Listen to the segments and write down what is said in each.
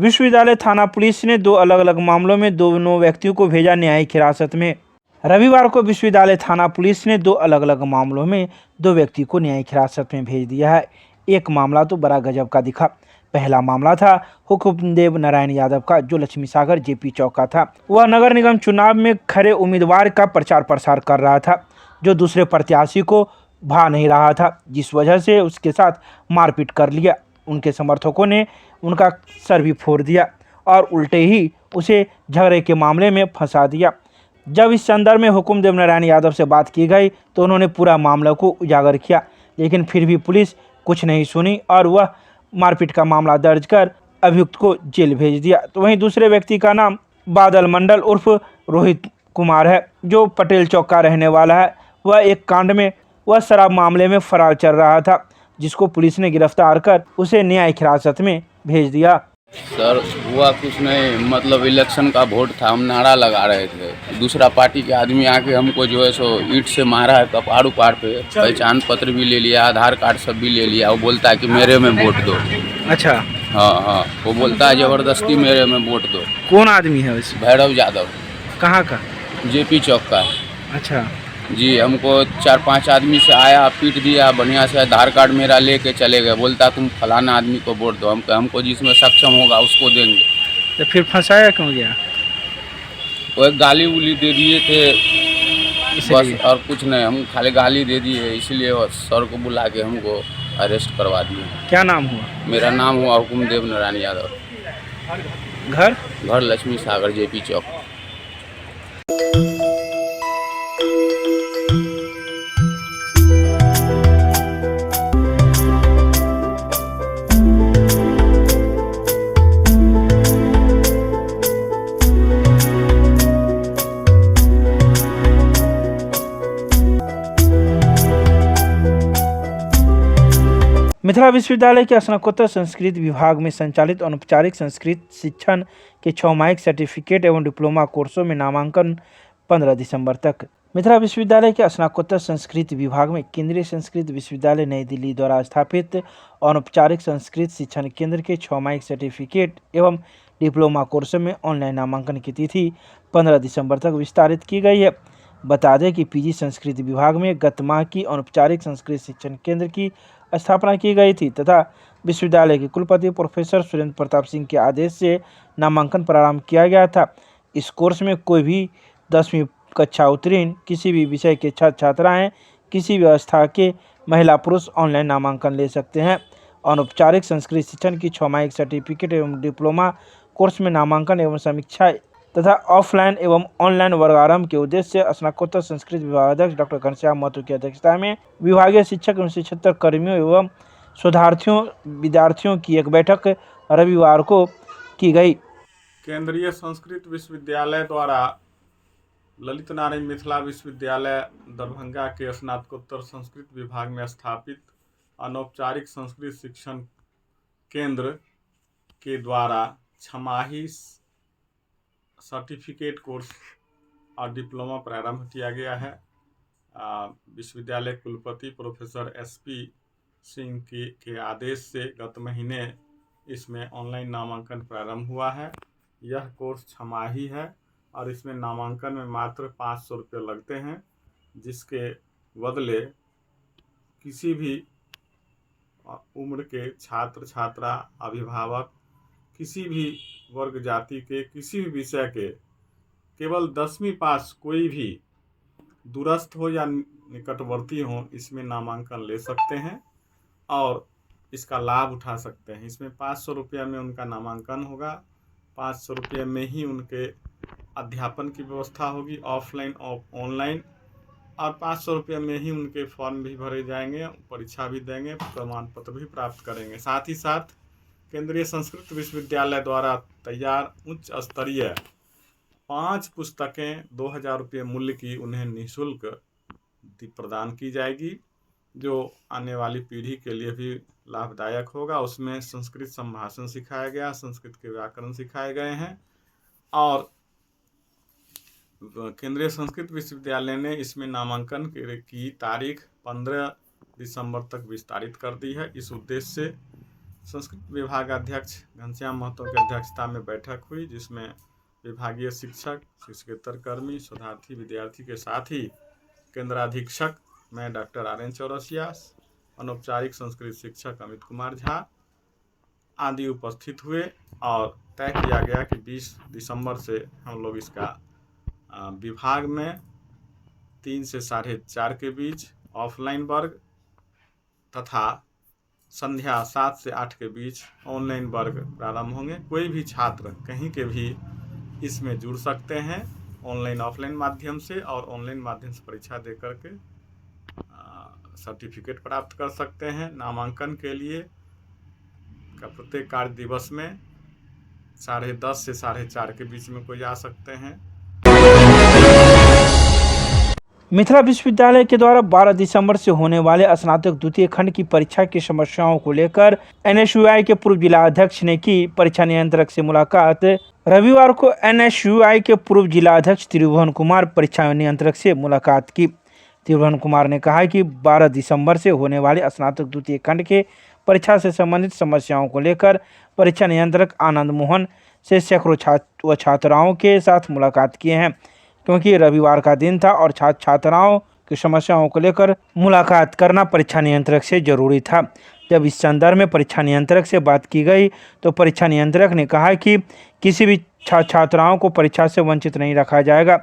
विश्वविद्यालय थाना पुलिस ने दो अलग अलग मामलों में दोनों व्यक्तियों को भेजा न्यायिक हिरासत में। रविवार को विश्वविद्यालय थाना पुलिस ने दो अलग अलग मामलों में दो व्यक्ति को न्यायिक हिरासत में भेज दिया है। एक मामला तो बड़ा गजब का दिखा। पहला मामला था हुकुमदेव नारायण यादव का, जो लक्ष्मी सागर जेपी चौक का था। वह नगर निगम चुनाव में खड़े उम्मीदवार का प्रचार प्रसार कर रहा था, जो दूसरे प्रत्याशी को भा नहीं रहा था, जिस वजह से उसके साथ मारपीट कर लिया। उनके समर्थकों ने उनका सर भी फोड़ दिया और उल्टे ही उसे झगड़े के मामले में फंसा दिया। जब इस संदर्भ में हुकुमदेव नारायण यादव से बात की गई तो उन्होंने पूरा मामला को उजागर किया, लेकिन फिर भी पुलिस कुछ नहीं सुनी और वह मारपीट का मामला दर्ज कर अभियुक्त को जेल भेज दिया। तो वहीं दूसरे व्यक्ति का नाम बादल मंडल उर्फ रोहित कुमार है, जो पटेल चौक का रहने वाला है। वह एक कांड में शराब मामले में फरार चल रहा था, जिसको पुलिस ने गिरफ्तार कर उसे न्यायिक हिरासत में भेज दिया। सर हुआ कुछ नहीं, मतलब इलेक्शन का वोट था, हम नारा लगा रहे थे। दूसरा पार्टी के आदमी आके हमको जो है सो ईंट से मारा है कपाड़ उपाड़ पे। पहचान पत्र भी ले लिया, आधार कार्ड सब भी ले लिया। वो बोलता है कि मेरे में वोट दो। अच्छा। हाँ, वो बोलता है जबरदस्ती मेरे में वोट दो। कौन आदमी है वैसे? भैरव यादव। कहाँ का? जेपी चौक का। अच्छा जी, हमको 4-5 आदमी से आया, पीट दिया बढ़िया से। आधार कार्ड मेरा लेके चले गए, बोलता तुम फलाना आदमी को वोट दो। हमको जिसमें सक्षम होगा उसको देंगे। तो फिर फंसाया क्यों गया? वो एक गाली उली दे दिए थे बस, और कुछ नहीं। हम खाली गाली दे दिए, इसलिए सर को बुला के हमको अरेस्ट करवा दिए। क्या नाम हुआ? मेरा नाम हुआ हुकुमदेव नारायण यादव। घर लक्ष्मी सागर जेपी चौक। मिथिला विश्वविद्यालय के स्नातकोत्तर संस्कृत विभाग में संचालित अनौपचारिक संस्कृत शिक्षण के 6 मासिक सर्टिफिकेट एवं डिप्लोमा कोर्सों में नामांकन 15 दिसंबर तक। मिथिला विश्वविद्यालय के स्नातकोत्तर संस्कृत विभाग में केंद्रीय संस्कृत विश्वविद्यालय नई दिल्ली द्वारा स्थापित अनौपचारिक संस्कृत शिक्षण केंद्र के 6 मासिक सर्टिफिकेट एवं डिप्लोमा कोर्सों में ऑनलाइन नामांकन की तिथि 15 दिसंबर तक विस्तारित की गई है। बता दें कि पीजी संस्कृत विभाग में गत माह की अनौपचारिक संस्कृत शिक्षण केंद्र की स्थापना की गई थी तथा विश्वविद्यालय के कुलपति प्रोफेसर सुरेंद्र प्रताप सिंह के आदेश से नामांकन प्रारंभ किया गया था। इस कोर्स में कोई भी 10वीं कक्षा उत्तीर्ण किसी भी विषय के छात्र छात्राएं किसी भी अवस्था के महिला पुरुष ऑनलाइन नामांकन ले सकते हैं। अनौपचारिक संस्कृत शिक्षण की 6 मासिक सर्टिफिकेट एवं डिप्लोमा कोर्स में नामांकन एवं समीक्षा तथा ऑफलाइन एवं ऑनलाइन वर्गारंभ के उद्देश्य से स्नातकोत्तर संस्कृत विभागाध्यक्ष डॉक्टर घनश्याम महतो की अध्यक्षता में विभागीय शिक्षक एवं शिक्षक कर्मियों एवं शोधार्थियों विद्यार्थियों की एक बैठक रविवार को की गई। केंद्रीय संस्कृत विश्वविद्यालय द्वारा ललित नारायण मिथिला विश्वविद्यालय दरभंगा के स्नातकोत्तर संस्कृत विभाग में स्थापित अनौपचारिक संस्कृत शिक्षण केंद्र के द्वारा छमाही सर्टिफिकेट कोर्स और डिप्लोमा प्रारंभ किया गया है। विश्वविद्यालय कुलपति प्रोफेसर एसपी सिंह के आदेश से गत महीने इसमें ऑनलाइन नामांकन प्रारंभ हुआ है। यह कोर्स छमाही है और इसमें नामांकन में मात्र 500 रुपये लगते हैं, जिसके बदले किसी भी उम्र के छात्र छात्रा अभिभावक किसी भी वर्ग जाति के किसी भी विषय के केवल 10वीं पास कोई भी दूरस्थ हो या निकटवर्ती हो इसमें नामांकन ले सकते हैं और इसका लाभ उठा सकते हैं। इसमें 500 रुपये में उनका नामांकन होगा, 500 रुपये में ही उनके अध्यापन की व्यवस्था होगी ऑफलाइन और ऑनलाइन, और 500 रुपये में ही उनके फॉर्म भी भरे जाएंगे, परीक्षा भी देंगे, प्रमाण पत्र भी प्राप्त करेंगे। साथ ही साथ केंद्रीय संस्कृत विश्वविद्यालय द्वारा तैयार उच्च स्तरीय 5 पुस्तकें 2000 रुपये मूल्य की उन्हें निःशुल्क प्रदान की जाएगी, जो आने वाली पीढ़ी के लिए भी लाभदायक होगा। उसमें संस्कृत संभाषण सिखाया गया, संस्कृत के व्याकरण सिखाए गए हैं और केंद्रीय संस्कृत विश्वविद्यालय ने इसमें नामांकन की तारीख 15 दिसंबर तक विस्तारित कर दी है। इस उद्देश्य से संस्कृत विभागाध्यक्ष घनश्याम महतो की अध्यक्षता में बैठक हुई, जिसमें विभागीय शिक्षक, शिक्षकेतर कर्मी, शोधार्थी, विद्यार्थी के साथ ही केंद्राधीक्षक में डॉक्टर RN चौरसिया, अनौपचारिक संस्कृत शिक्षक अमित कुमार झा आदि उपस्थित हुए और तय किया गया कि 20 दिसंबर से हम लोग इसका विभाग में 3 से 4:30 के बीच ऑफलाइन वर्ग तथा संध्या 7 से 8 के बीच ऑनलाइन वर्ग प्रारंभ होंगे। कोई भी छात्र कहीं के भी इसमें जुड़ सकते हैं ऑनलाइन ऑफलाइन माध्यम से, और ऑनलाइन माध्यम से परीक्षा दे करके सर्टिफिकेट प्राप्त कर सकते हैं। नामांकन के लिए का प्रत्येक कार्य दिवस में 10:30 से 4:30 के बीच में कोई आ सकते हैं। मिथिला विश्वविद्यालय के द्वारा 12 दिसंबर से होने वाले स्नातक द्वितीय खंड की परीक्षा की समस्याओं को लेकर NSUI के पूर्व जिला अध्यक्ष ने की परीक्षा नियंत्रक से मुलाकात। रविवार को NSUI के पूर्व जिला अध्यक्ष त्रिभुवन कुमार परीक्षा नियंत्रक से मुलाकात की। त्रिभुवन कुमार ने कहा कि 12 दिसंबर से होने वाले स्नातक द्वितीय खंड के परीक्षा से संबंधित समस्याओं को लेकर परीक्षा नियंत्रक आनंद मोहन से सैकड़ों छात्राओं के साथ मुलाकात किए हैं, क्योंकि रविवार का दिन था और छात्राओं की समस्याओं को लेकर मुलाकात करना परीक्षा नियंत्रक से जरूरी था। जब इस संदर्भ में परीक्षा नियंत्रक से बात की गई तो परीक्षा नियंत्रक ने कहा कि किसी भी छात्राओं को परीक्षा से वंचित नहीं रखा जाएगा।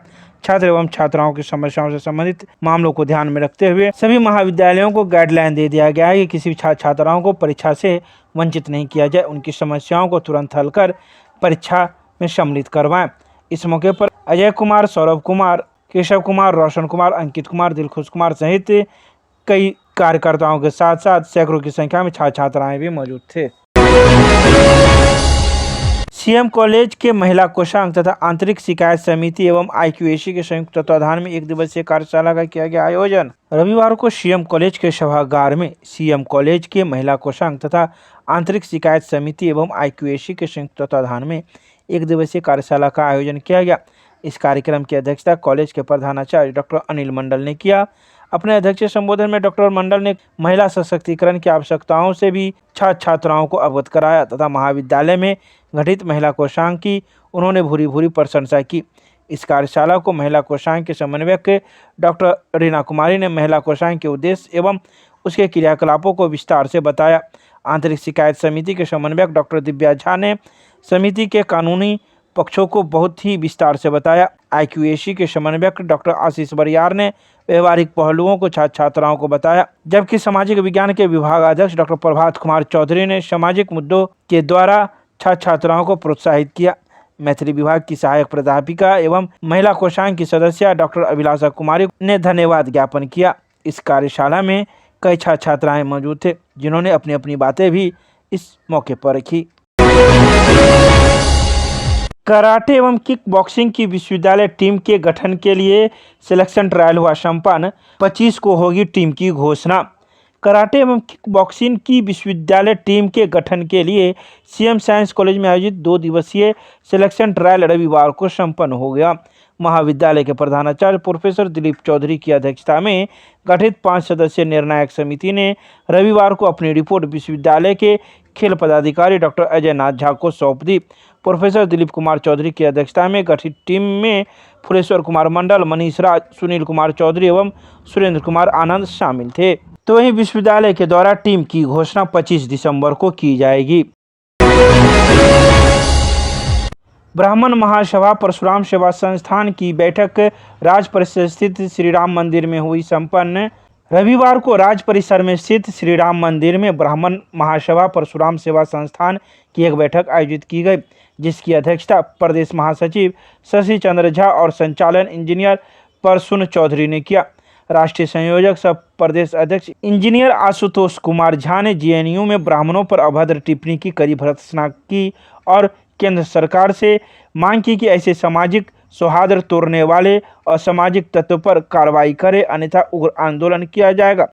छात्र एवं छात्राओं की समस्याओं से संबंधित मामलों को ध्यान में रखते हुए सभी महाविद्यालयों को गाइडलाइन दे दिया गया है कि किसी भी छात्राओं को परीक्षा से वंचित नहीं किया जाए, उनकी समस्याओं को तुरंत हल कर परीक्षा में सम्मिलित करवाएं। इस मौके पर अजय कुमार, सौरभ कुमार, केशव कुमार, रोशन कुमार, अंकित कुमार, दिलखुश कुमार सहित कई कार्यकर्ताओं के साथ साथ सैकड़ों की संख्या में छात्राएं भी मौजूद थे। CM कॉलेज के महिला कोषांग तथा आंतरिक शिकायत समिति एवं IQAC के संयुक्त तत्वाधान में 1 दिवसीय कार्यशाला का किया गया आयोजन। रविवार को CM कॉलेज के सभागार में CM कॉलेज के महिला कोषांग तथा आंतरिक शिकायत समिति एवं IQAC के संयुक्त तत्वाधान में 1 दिवसीय कार्यशाला का आयोजन किया गया। इस कार्यक्रम की अध्यक्षता कॉलेज के प्रधानाचार्य डॉक्टर अनिल मंडल ने किया। अपने अध्यक्षीय संबोधन में डॉक्टर मंडल ने महिला सशक्तिकरण की आवश्यकताओं से भी छात्राओं को अवगत कराया तथा महाविद्यालय में गठित महिला कोषांग की उन्होंने भूरी प्रशंसा की। इस कार्यशाला को महिला कोषांग के समन्वयक डॉक्टर रीना कुमारी ने महिला कोषांग के उद्देश्य एवं उसके क्रियाकलापों को विस्तार से बताया। आंतरिक शिकायत समिति के समन्वयक डॉक्टर दिव्या झा ने समिति के कानूनी पक्षों को बहुत ही विस्तार से बताया। IQAC के समन्वयक डॉक्टर आशीष बरियार ने व्यवहारिक पहलुओं को छात्राओं को बताया, जबकि सामाजिक विज्ञान के विभागाध्यक्ष डॉक्टर प्रभात कुमार चौधरी ने सामाजिक मुद्दों के द्वारा छात्राओं को प्रोत्साहित किया। मैथिली विभाग की सहायक प्राध्यापिका एवं महिला कोषांग की सदस्य डॉक्टर अभिलाषा कुमारी ने धन्यवाद ज्ञापन किया। इस कार्यशाला में कई छात्राएं मौजूद थे, जिन्होंने अपनी अपनी बातें भी इस मौके पर रखी। कराटे एवं किक बॉक्सिंग की विश्वविद्यालय टीम के गठन के लिए सिलेक्शन ट्रायल हुआ संपन्न। 25 को होगी टीम की घोषणा। कराटे एवं किक बॉक्सिंग की विश्वविद्यालय टीम के गठन के लिए CM साइंस कॉलेज में आयोजित 2 दिवसीय सिलेक्शन ट्रायल रविवार को संपन्न हो गया। महाविद्यालय के प्रधानाचार्य प्रोफेसर दिलीप चौधरी की अध्यक्षता में गठित 5 सदस्यीय निर्णायक समिति ने रविवार को अपनी रिपोर्ट विश्वविद्यालय के खेल पदाधिकारी डॉक्टर अजय नाथ झा को सौंप दी। प्रोफेसर दिलीप कुमार चौधरी की अध्यक्षता में गठित टीम में फुलेश्वर कुमार मंडल, मनीष राज, सुनील कुमार चौधरी एवं सुरेंद्र कुमार आनंद शामिल थे। तो वहीं विश्वविद्यालय के द्वारा टीम की घोषणा 25 दिसंबर को की जाएगी। ब्राह्मण महासभा परशुराम सेवा संस्थान की बैठक राज परिसर स्थित श्री राम मंदिर में हुई संपन्न। रविवार को राज परिसर में स्थित श्री राम मंदिर में ब्राह्मण महासभा परशुराम सेवा संस्थान की एक बैठक आयोजित की गई, जिसकी अध्यक्षता प्रदेश महासचिव शशि चंद्र झा और संचालन इंजीनियर परसुन चौधरी ने किया। राष्ट्रीय संयोजक सह प्रदेश अध्यक्ष इंजीनियर आशुतोष कुमार झा ने JNU में ब्राह्मणों पर अभद्र टिप्पणी की कड़ी भर्त्सना की और केंद्र सरकार से मांग की कि ऐसे सामाजिक सौहार्द तोड़ने वाले असामाजिक तत्व पर कार्रवाई करे, अन्यथा उग्र आंदोलन किया जाएगा।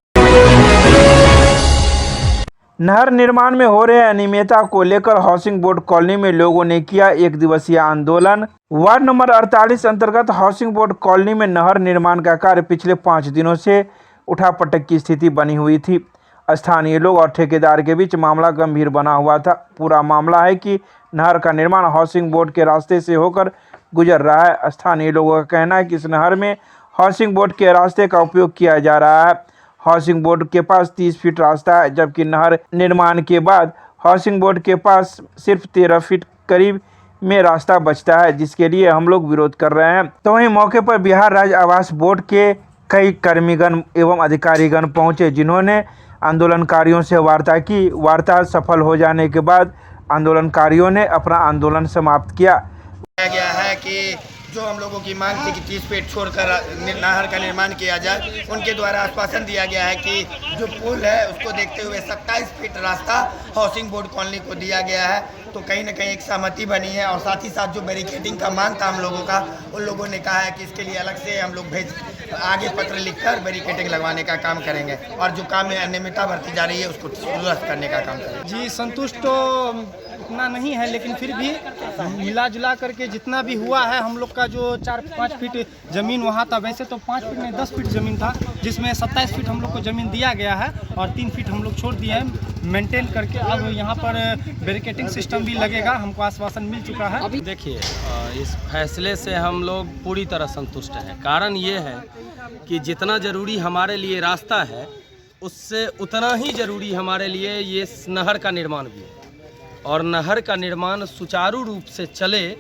नहर निर्माण में हो रहे अनियमितता को लेकर हाउसिंग बोर्ड कॉलोनी में लोगों ने किया 1 दिवसीय आंदोलन। वार्ड नंबर 48 अंतर्गत हाउसिंग बोर्ड कॉलोनी में नहर निर्माण का कार्य पिछले 5 दिनों से उठापटक की स्थिति बनी हुई थी। स्थानीय लोग और ठेकेदार के बीच मामला गंभीर बना हुआ था। पूरा मामला है कि नहर का निर्माण हाउसिंग बोर्ड के रास्ते से होकर गुजर रहा है। स्थानीय लोगों का कहना है कि इस नहर में हाउसिंग बोर्ड के रास्ते का उपयोग किया जा रहा है। हाउसिंग बोर्ड के पास 30 फीट रास्ता है, जबकि नहर निर्माण के बाद हाउसिंग बोर्ड के पास सिर्फ 13 फीट करीब में रास्ता बचता है, जिसके लिए हम लोग विरोध कर रहे हैं। तो वहीं मौके पर बिहार राज्य आवास बोर्ड के कई कर्मीगण एवं अधिकारीगण पहुंचे, जिन्होंने आंदोलनकारियों से वार्ता की। वार्ता सफल हो जाने के बाद आंदोलनकारियों ने अपना आंदोलन समाप्त किया। गया है कि जो हम लोगों की मांग थी कि 30 फीट छोड़कर नहर का निर्माण किया जाए, उनके द्वारा आश्वासन दिया गया है कि जो पुल है उसको देखते हुए 27 फीट रास्ता हाउसिंग बोर्ड कॉलोनी को दिया गया है। तो कहीं ना कहीं एक सहमति बनी है और साथ ही साथ जो बैरिकेडिंग का मांग था हम लोगों का, उन लोगों ने कहा है कि इसके लिए अलग से हम लोग आगे पत्र लिखकर बैरिकेडिंग लगवाने का काम करेंगे और जो काम में अनियमितता बरती जा रही है उसको दुरुस्त करने का काम करेंगे। जी संतुष्ट तो उतना नहीं है, लेकिन फिर भी मिला जुला करके जितना भी हुआ है, हम लोग का जो 4-5 फीट ज़मीन वहाँ था, वैसे तो 5 फीट नहीं 10 फीट ज़मीन था, जिसमें 27 फीट हम लोग को ज़मीन दिया गया है और 3 फीट हम लोग छोड़ दिए हैं मेंटेन करके। अब यहाँ पर बैरिकेडिंग सिस्टम भी लगेगा, हमको आश्वासन मिल चुका है। अभी देखिए, इस फैसले से हम लोग पूरी तरह संतुष्ट हैं। कारण ये है कि जितना ज़रूरी हमारे लिए रास्ता है, उससे उतना ही ज़रूरी हमारे लिए ये नहर का निर्माण भी है। और नहर का निर्माण सुचारू रूप से चले,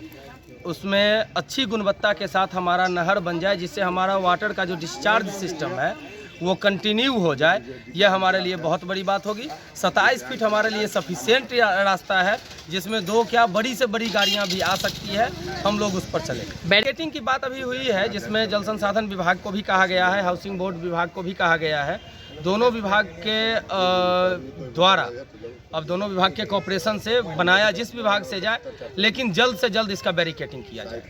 उसमें अच्छी गुणवत्ता के साथ हमारा नहर बन जाए, जिससे हमारा वाटर का जो डिस्चार्ज सिस्टम है वो कंटिन्यू हो जाए, यह हमारे लिए बहुत बड़ी बात होगी। 27 फीट हमारे लिए सफिशिएंट रास्ता है, जिसमें 2 क्या बड़ी से बड़ी गाड़ियां भी आ सकती है, हम लोग उस पर चलेंगे। बैरिकेडिंग की बात अभी हुई है, जिसमें जल संसाधन विभाग को भी कहा गया है, हाउसिंग बोर्ड विभाग को भी कहा गया है। दोनों विभाग के द्वारा अब दोनों विभाग के कोऑपरेशन से बनाया जिस विभाग से जाए, लेकिन जल्द से जल्द इसका बैरिकेडिंग किया जाए।